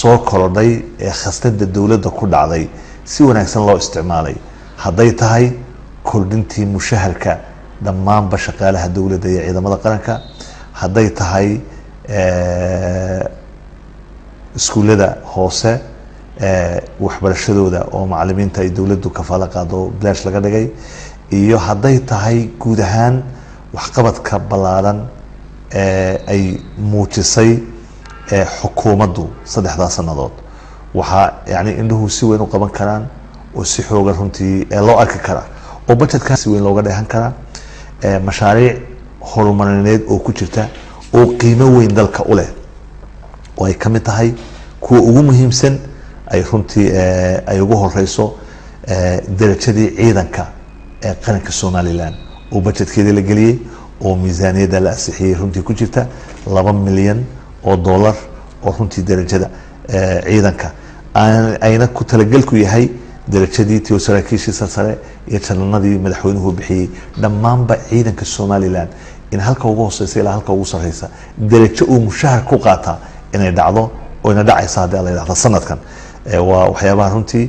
soo korodhay ee khasnada dawladda ku dhacday si wanaagsan loo isticmaalay haday tahay kordhintii mushaharka dhammaan shaqaalaha dawladda iyo ciidamada qaranka haday tahay iskuulada hoose waxbarashadooda oo macallimiinta ay dawladdu kafaala qaado bilaash laga dhigay iyo haday tahay guud ahaan waxqabadka balaaran ay muujisay xukuumaddu saddexda sanadood waxa yani indhuhu si weyn u qaban karaan oo si xoogan runtii loo arki kara oo budgetka si weyn looga dheehan kara mashaariic horumarineed oo ku jirta oo qiimo weyn dalka u leh oo ay kamid tahay kuwa ugu muhiimsan ay runtii ay ugu horeyso darajadii ciidanka ee qaranka Soomaaliland oo budgetkeeda la geliyay oo miisaaniyada la ansixiyay runtii ku jirta 2 milyan oo dollar oo runtii darajada ciidanka ayna ku talagal ku yahay darajadii saraakiishii sare iyo jananadii madaxweynuhu bixiyay dhammaanba ciidanka Soomaaliland in halka ugu hooseysa ilaa halka ugu sareysa darajo uu mushahar ku qaata inay dhacdo oo ina dhacaysa hadii la yiraahdo sanadkan waa waxyaabaha runtii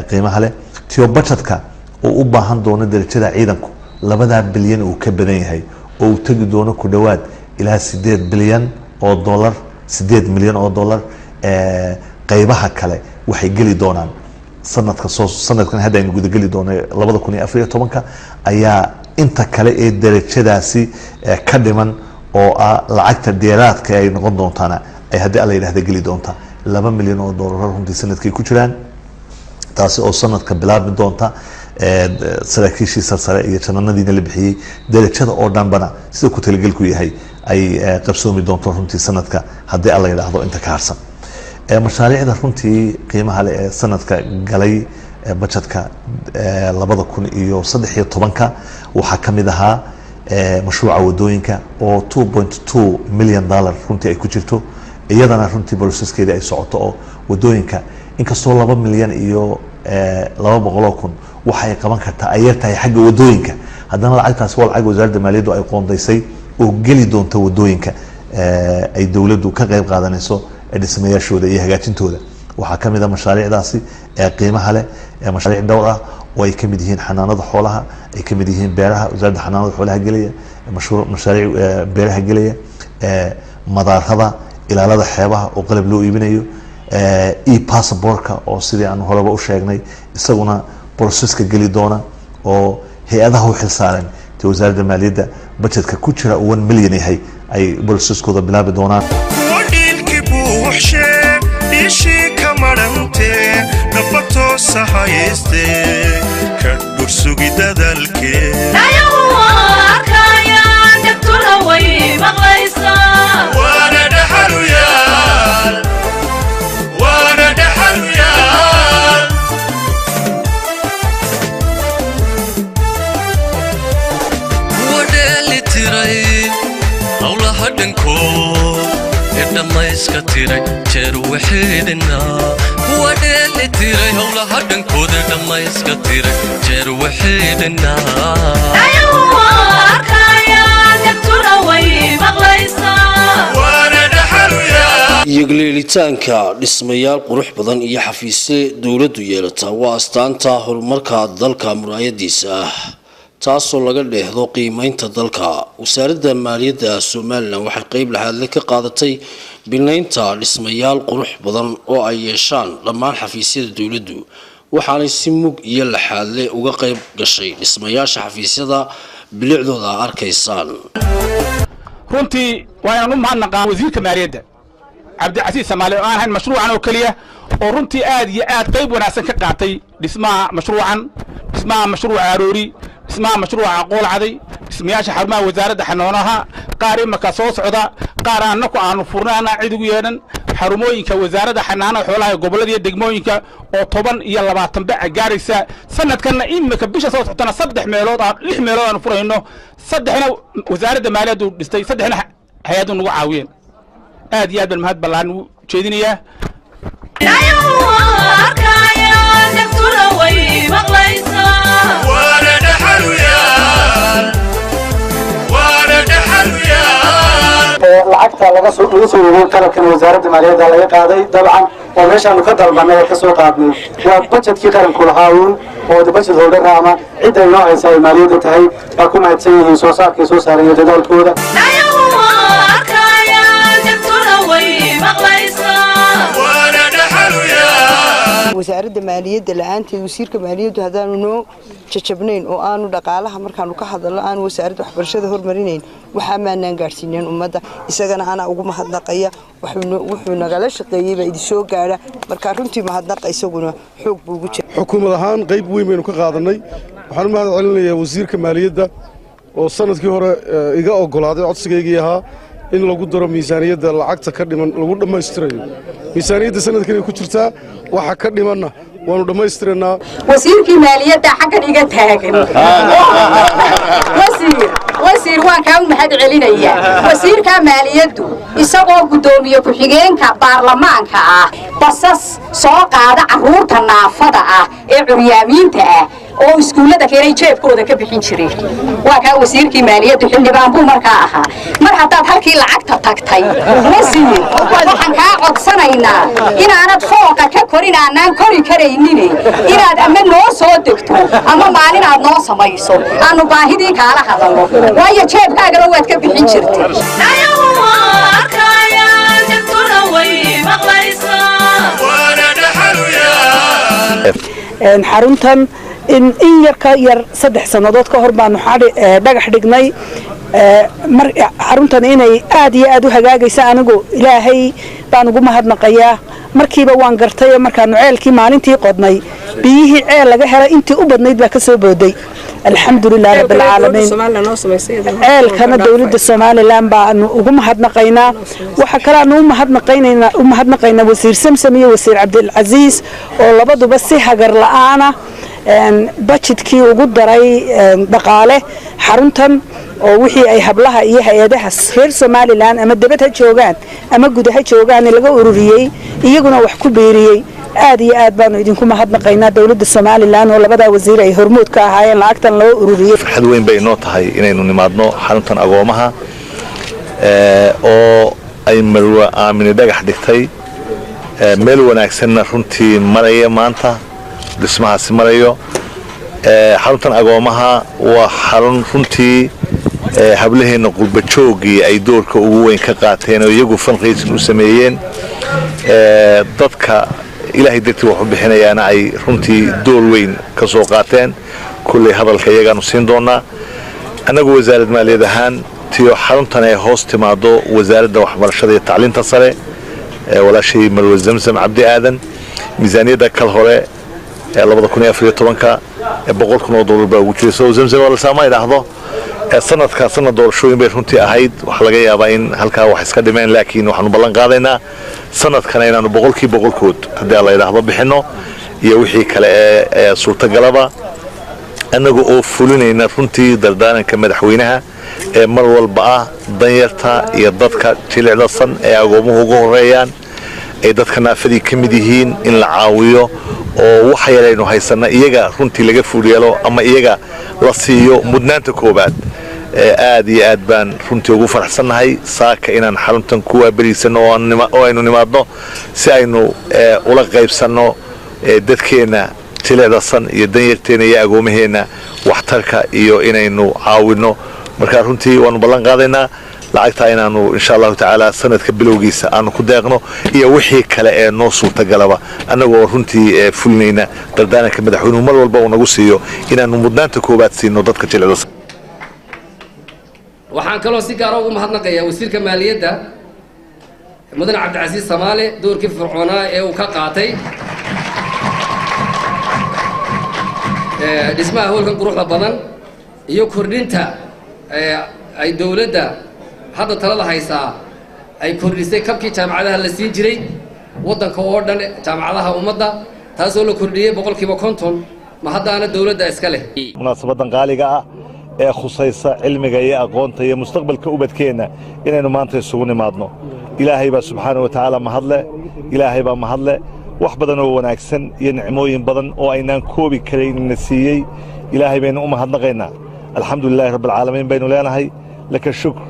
qiimaha leh tiyo budgetka oo u baahan doono darajada ciidanku 2 bilyan oo ka badan yahay oo tagi doono ku dhawaad ilaa 8 bilyan oo dollar 8 milyan oo dollar qaybaha kale waxay gali doonaan sanadkan hadda aynu guda gali doono 2014 ayaa inta kale ee darajadaasi ka dhiman oo lacagta dheeraadka ay noqon doontaana ay hadda la yiraahdo gali doonta 2 milyan oo dollar runtii sanadkii ku jiraan taasi oo sanadka bilaabmi doonta saraakiishii sare iyo jananadiina la bixiyay darajada oo dhanbana sida ku talagal ku yahay ay qabsoomi doonto runtii sanadka hadii alla yiraahdo inta ka harsan mashaariicda runtii qiimaha leh ee sanadka galay budgetka 2013 waxa kamid ahaa mashruuca wadooyinka oo 2.2 milyan dollar runtii ay ku jirto iyadana runtii processkeeda ay socoto oo wadooyinka inkastoo 2 milyan iyo 200 kun waxay qaban kartaa ay tahay xagga wadooyinka haddana lacagtaas waa lacag wasaaradda maaliyaddu ay qoondaysay oo gali doonta wadooyinka ay dawladdu ka qayb qaadanayso dhismayaashooda iyo hagaajintooda waxa kamid ah mashaariicdaasi qiimaha leh mashaariic dhowr ah oo ay kamid yihiin xanaanada xoolaha ay kamid yihiin beeraha wasaaradda xanaanada xoolaha galaya mashaariic beeraha galaya madaarada ilaalada xeebaha oo qalab loo iibinayo passportka oo sidii aan horeba u sheegnay isaguna processka gali doona oo hay'adaha u xilsaaran wasaaradda maaliyadda budgetka ku jira 1 milyan yahay ay processkooda bilaabi doonaan ishii ka marantee nabatoo sahaystee ka dhursugi dadalkee waana dhaxaluyaal wadheeli tiray howlaha dhankood dhammayska tiray jeer waxeedna wadheeli tiray howlaha dhankooda dhammayska tiray jeer waxeedna iyaglelitaanka dhismayaal qurux badan iyo xafiisyo dawladdu yeelataa waa astaanta horumarka dalka muraayadiisa ah taasoo laga dheehdo qiimeynta dalka wasaaradda maaliyadda Soomaaliland waxay qayb lahaad ka qaadatay bilaynta dhismayaal qurux badan oo ay yeeshaan dhammaan xafiisyada dawladdu waxaana si mug iyo laxaad leh uga qayb gashay dhismayaasha xafiisyada bilicdooda arkaysaan runtii waan u mahadnaqaa wasiirka maaliyadda Cabdicasiis Samaale oo aan mashruucan oo kaliya oo runtii aad iyo aad qayb wanaagsan ka qaatay dhismaha mashruucan dhismaha mashruuca aroori اسمها مشروع قول عادي dhismayaasha xarumaha wasaaradda xanaanaha qaar imaka soo socda qaar annaku aanu furnay anaa cid ugu yeedhan xarumooyinka wasaaradda xanaanaha xoolaha gobollada iyo degmooyinka oo 10 iyo 20 bac gaaraysa sanadkanna imika bisha soo socotana 3 meelood 6 meelood aanu furayno 3na wasaaradda maaliyaddu dhistay 3na hay'adu nagu caawiyeen aad iyo aad baan mahad ballaan u jeedinayaa lacagta laga soo ururiyay qalabkan wasaaradda maaliyadda laga qaaday dabcan oo meeshaanu ka dalbanay ka soo qaadnay waa budgetkii qaranku lahaa oo budget holder ama cid ay noo haysaa maaliyadda tahay waa ku mahadsan yihiin soo saarkay soo saareen dadaalkooda wasaaradda maaliyadda la'aanteed wasiirka maaliyaddu hadaanu noo jajabnayn oo aanu dhaqaalaha markaanu ka hadalno aan wasaaradda waxbarashada hormarinayn waxa maanaan gaarsiineen ummadda isagana ana ugu mahadnaqaya wuxuu nagala shaqeeyay baa idin soo gaara marka runtii mahadnaqa isaguna xoog buu ugu jiray xukuumad ahaan qayb weyn baynu ka qaadanay waxaan u mahad celinayaa wasiirka maaliyadda oo sanadkii hore iga ogolaaday codsigaygii ahaa in lagu daro miisaaniyadda lacagta ka dhiman lagu dhammaystirayo miisaaniyadda sanadkan ay ku jirtaa waxa ka dhimanna waanu dhammaystiranaa wasiirkii maaliyadda xaggan iga taagan wasiir waan kaa mahad celinaya wasiirka maaliyaddu isagoo gudoomiye ku-xigeenka baarlamaanka ah basas soo qaada caruurta naafada ah ee curyaamiinta ah oo iskuullada keenay jeebkooda ka bixin jiray waa kaa wasiirkii maaliyaddu xildhibaan buu markaa ahaa mar haddaad halkii lacagta tagtay wasiir waxaan kaa codsanaynaa inaanad fooqa ka korin aanaan kori karaynin inaad ama noo soo degto ama maalin aad noo samayso aanu baahidii kaala hadalno waayo jeebkaagaba waad ka bixin jirtay xaruntan in yar ka yar 3 sanadood ka hor baanu dhagax dhignay xaruntan inay aad iyo aad u hagaagaysa anigu ilaahay baan ugu mahadnaqayaa markiiba waan gartay markaanu ceelkii maalintii qodnay biyihii ceel laga helay intii u badnayd baa ka soo booday alxamdulillaah rabbil caalamiin ceelkana dawladda Soomaaliland baanu ugu mahadnaqaynaa waxa kale aanu u mahadnaqaynaa wasiir Samsam iyo wasiir Cabdilcaziis oo labaduba si hagar la'aana budgetkii ugu daray dhaqaale xaruntan oo wixii ay hablaha iyo hay'adaha reer Soomaaliland ama dibadda joogaan ama gudaha joogaan laga ururiyay iyaguna wax ku beeriyay aad iyo aad baanu idinku mahadnaqaynaa dawladda Soomaaliland oo labada wasiir ay hormuud ka ahaayeen lacagtan loo ururiyay farxad weyn bay noo tahay inaynu nimaadno xaruntan agoomaha oo ay marwa aamini dhagax dhigtay meel wanaagsanna runtii maraya maanta dhismahaasi marayo xaruntan agoomaha waa xarun runtii hablaheena qurba joogii ay doorka ugu weyn ka qaateen oo iyagu fundraising u sameeyeen dadka ilaahay dartii wax u bixinayaana ay runtii door weyn ka soo qaateen kulley hadalka iyagaanu siin doonaa annagu wasaaradda maaliyad ahaan tiyo xaruntan ay hoos timaado wasaaradda waxbarashada iyo tacliinta sare walaashay marwa Zamzam Cabdi Aadan miisaaniyadda kal hore 2014 $100,000 baa ugu jiray soo Zamzam wala saama yiraahdo sanadka sanad doorashooyin bay runtii ahayd waxa laga yaabaa in halka wax iska dhimeen laakiin waxaanu ballan qaadaynaa sanadkan inaanu 100% haddii la yiraahdo bixino iyo wixii kale ee suurtagalaba anagu oo fulinayna runtii dardaaranka madaxweynaha ee mar walba ah danyarta iyo dadka jilicdasan ee agoomuhu ugu horeeyaan ay dadka naafadii ka mid yihiin in la caawiyo oo waxa yareeyno haysana iyaga runtii laga fuuliyo ama iyaga la siiyo mudnaanta koobaad aad iyo aad baan runtii ugu faraxsanahay saaka inaan xaruntan ku waabariisano oo aynu nimaadno si aynu ula qaybsano dadkeena jilicdasan iyo danyarteena iyo agoomaheena waxtarka iyo inaynu caawino marka runtii waanu ballan qaadaynaa lacagta inaanu insha Allah taala sanadka bilowgiisa aanu ku deeqno iyo wixii kale ee noo suurtagalaba anagoo runtii fulinayna dardaaranka madaxweynuhu mar walba uu nagu siiyo inaanu mudnaanta koobaad siino dadka jilicdasan waxaan kaloo si gaar ah ugu mahadnaqayaa wasiirka maaliyadda mudane Cabdilcaziis Samaale doorkii fircoonaa ee uu ka qaatay dhismaha howlkan quruxda badan iyo kordhinta ay dowladda hadda talada haysaa ay kordhisay kabkii jaamacadaha la siin jiray waddanka oo dhan jaamacadaha ummadda taasoo la kordhiyey 50% ma haddaana dowladda iska leh munaasabadan qaaliga ah ee khusaysa cilmiga iyo aqoonta iyo mustaqbalka ubadkeenna inaynu maanta isugu nimaadno ilaahay baa subxaanahu wa tacaala mahadle ilaahay baa mahadle wax badan oo wanaagsan iyo nicmooyin badan oo aynaan koobi karaynna siiyey ilaahay baynu u mahadnaqaynaa alxamdulilaahi rabbilcaalamiin baynu leenahay laka shukr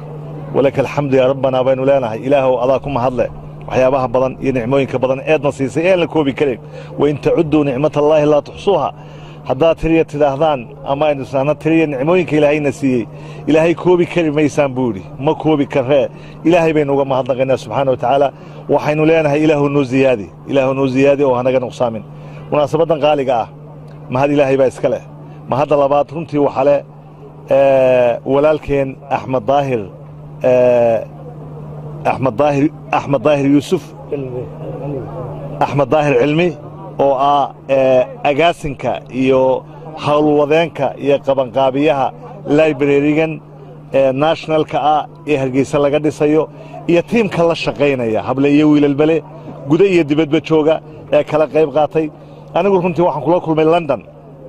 walaka alxamdu yaa rabbanaa baynu leenahay ilaahow adaa ku mahadle waxyaabaha badan iyo nicmooyinka badan eedna siisay ean la koobi karayn wain tacudduu nicmatallaahi laa tuxsuuha haddaad tiriya tidhaahdaan ama aynu isnaana tiriya nicmooyinka ilaahayna siiyey ilaahay koobi kari maysaan buu yidhi ma koobi karree ilaahay baynu uga mahadnaqaynaa subxaana wa tacaala waxaynu leenahay ilaahu noo ziyaadi oo hanaga nuqsaamin munaasabaddan qaaliga ah mahad ilaahay baa iska leh mahadda labaad runtii waxaa leh walaalkeen axmed daahir yuusuf axmed daahir cilmi oo ah agaasinka iyo howlwadeenka iyo qabanqaabiyaha librarigan nationalka ah ee hargeysa laga dhisayo iyo tiimka la shaqaynaya hable iyo wiilalbale guda iyo dibadba jooga ee kala qayb qaatay anigu runtii waxaan kula kulmay london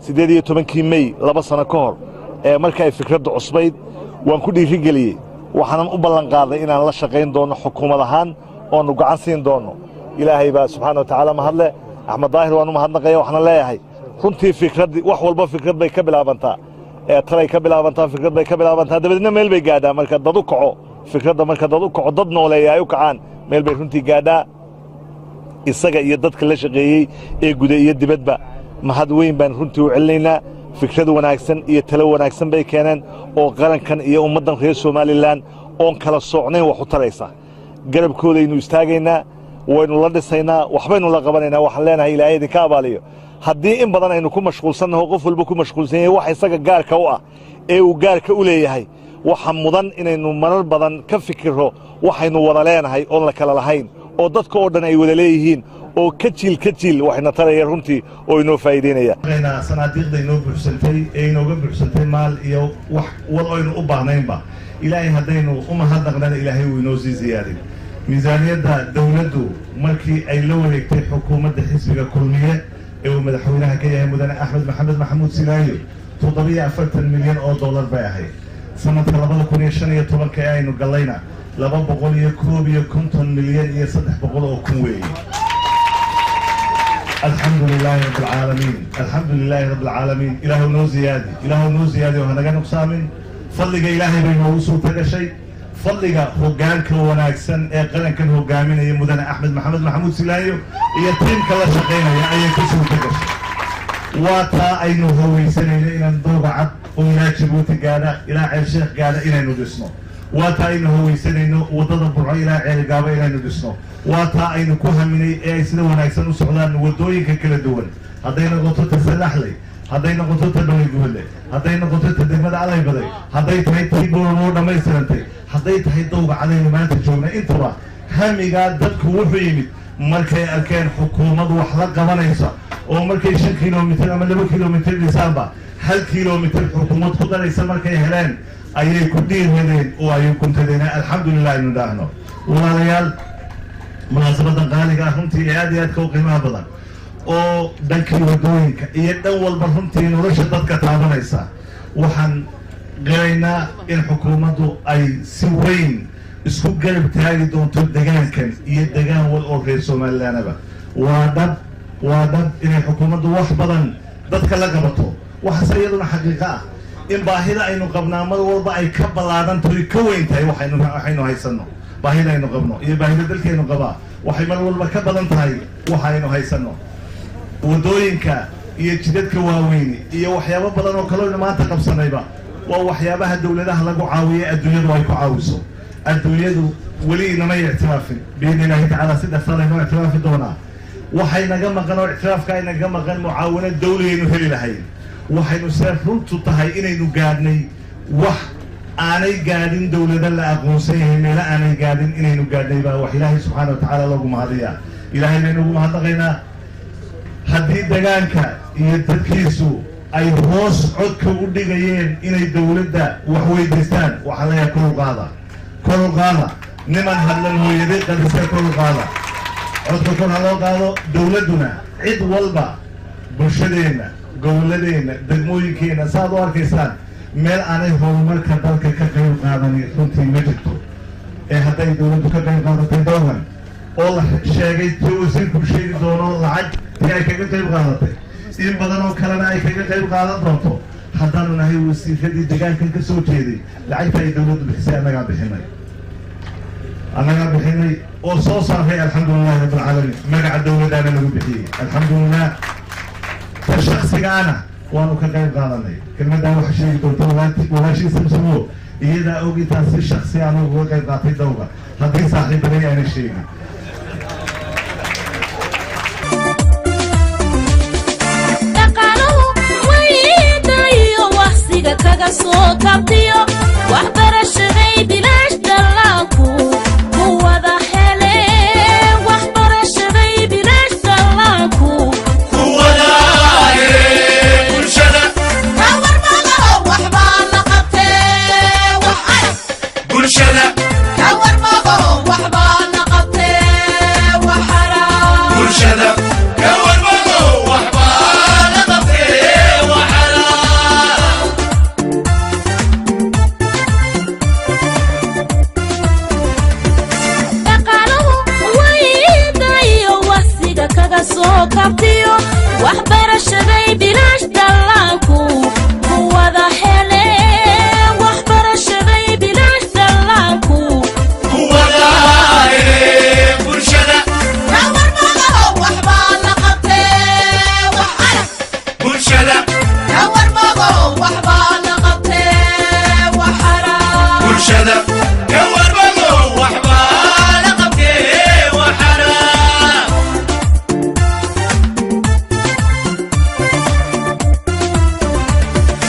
18 May 2 sano ka hor markii ay fikraddu cusbayd waan ku dhiirigeliyey waxaanan u ballan qaaday inaan la shaqayn doono xukuumad ahaan oonu gacan siin doono ilaahay baa subxaana wa tacaala mahadle axmed daahir waan u mahadnaqaya waxaana leeyahay runtii fikraddii wax walba fikrad bay ka bilaabantaa talay ka bilaabantaa fikrad bay ka bilaabantaa dabadeedna meel bay gaadhaa marka dad u kaco fikradda marka dad u kaco dad nooleeya ay u kacaan meel bay runtii gaadhaa isaga iyo dadka la shaqeeyey ee guda iyo dibadba mahad weyn baan runtii u celinaynaa fikrad wanaagsan iyo talo wanaagsan bay keeneen oo qarankan iyo ummaddan reer somalilan oon kala soocnayn wax u taraysa garabkoodaynu istaagaynaa waynu la dhisaynaa waxbaynu la qabanaynaa waxaan leenahay ilaahay idinka abaaliyo haddii in badan aynu ku mashquulsannaho qof walba ku mashquulsan yahay wax isaga gaarka u ah ee uu gaarka u leeyahay waxa mudan inaynu marar badan ka fikirro waxaynu wada leenahay oon la kala lahayn oo dadka oo dhan ay wada leeyihiin oo ka jiil waxayna taraya runtii oo inoo faa'iideynaya sanaadiiqda inoo buuxsantay ee inooga buuxsantay maal iyo wax wal aynu u baahnaynba ilaahay haddaynu u mahadnaqnana ilaahay wuu inoo sii ziyaadin miisaaniyadda dawladdu markii ay la wareegtay xukuumadda xisbiga kulmiye ee uu madaxweynaha ka yahay mudane axmed maxamed maxamuud silaayo 740 milyan oo dollar bay ahayd sanadka 2015 ee aynu gallayna 251 milyan iyo 300 oo kun weeye الحمد لله رب العالمين إله نو زيادي وهنغا نقسامين فضلك إلهي بين وصول تغشي فضلك هوغانك وناكسن قلن كان هوغامين يا مدن أحمد محمود سلايو يتيم كلا شقينا يا أي كسو تغشي واتا أينو هو يسنين إلى ندوغ عد وإلى جبوتي قادة إلى عير شيخ قادة إلى ندسنو واتا أينو هو يسنين وضد برع إلى عير قابة إلى ندسنو waataa aynu ku haminay ee ay sida wanaagsan u socdaan waddooyinka kala duwan hadday noqoto ta salaxley hadday noqoto ta dhowiguule hadday noqoto ta degmada alaybaday hadday tahay tii boolmoo dhammaystirantay hadday tahay dowga cadaynu maanta joogna intaba hamigaa dadku wuxuu yimid markay arkeen xukuumad wax la qabanaysa oo markay 5 kilomitir ama 2 kilomitir dhisaanba 1 kilomitir xukuumad ku daraysa markay heleen ayay ku dhiirradeen oo ay kuntadeen alxamdulilah aynu dhaahno walaalayaal munaasabadan qaaliga ah runtii aad iyo aad ka qiimaha badan oo dhankii wadooyinka iyo dhan walba runtii nolosha dadka taabanaysa waxaan qiraynaa in xukuumaddu ay si weyn isku garab taagi doonto degaankan iyo degaan wal oo reer somalilanaba waa dhab inay xukuumaddu wax badan dadka la qabato waxaase iyaduna xaqiiqo ah in baahida aynu qabnaa mar walba ay ka ballaadantoy ka weyn tahay waxaynu haysanno baahida aynu qabno iyo baahida dalkeenu qabaa waxay mar walba ka badan tahay waxaynu haysanno wadooyinka iyo jidadka waaweyni iyo waxyaabo badan oo kaloo maanta qabsanayba waa waxyaabaha dawladaha lagu caawiyo adduunyadu ay ku caawiso adduunyadu weli inama ictiraafin biidni illaahi tacaala si dhaqsan aynu ictiraafi doonaa waxay naga maqan oo ictiraafka ay naga maqan mucaawino dawligaynu heli lahayn waxaynu see runtu tahay inaynu gaadhnay wax aanay gaadhin dawlada la aqoonsan yahay meelo aanay gaadhin inaynu gaadhnay baa wax ilaahay subxaana wa tacaala loogu mahadiyaa ilaahay baynu ugu mahadnaqaynaa haddii degaanka iyo dadkiisu ay hoos codka u dhigayeen inay dowladda wax weydiistaan waxaa leeyahay kor u qaada niman hadlan hooyaday qadisa kor u qaada codka kor ha loo qaado dowladduna cid walba bulshadeenna goboladeenna degmooyinkeenna saaad u arkaysaan meel aanay horumarka dalka ka qayb qaadanin runtii ma jirto ee hadday dowladdu ka qayb qaadatay dowgan oo la sheegay tii wasiirku sheegi doono lacag tii ay kaga qayb qaadatay in badan oo kalena ay kaga qayb qaadan doonto haddaanu nahay wasiiradii deegaankan ka soo jeeday lacagta ay dowladdu bixisay annagaa bixinay oo soo saaray alxamdulilahi rabbilcaalamiin magaca dowladdaana lagu bixiyey alxamdulilah ta shaksigaana waanu ka qayb qaadanay kelmaddaa waxa sheegi doonta walaashii samsamo iyadaa og intaas si shaksi aanu uga qayb qaatay dowga haddii saaxiibaday aanay sheegin kaga soo kabtiyo waxbarashaday bilaash dallaanku ku wada hele waxbarashaday bilaash dallaanku ku wada hele bulshada kawarmada waxbaa la qabtee wax bulshada kawarmada waxbaa la qabtee waxara bulshada kawarmada waxbaa la qabtee waxara soo kabtiyo waxbarashaday bilaash dallaanku ku wada hele waxbarashaday bilaash dallaanku ku wada hele bulshada kawarmada waxbaa la qabtee wax arag bulshada kawarmada waxbaa la qabtee wax arag bulshada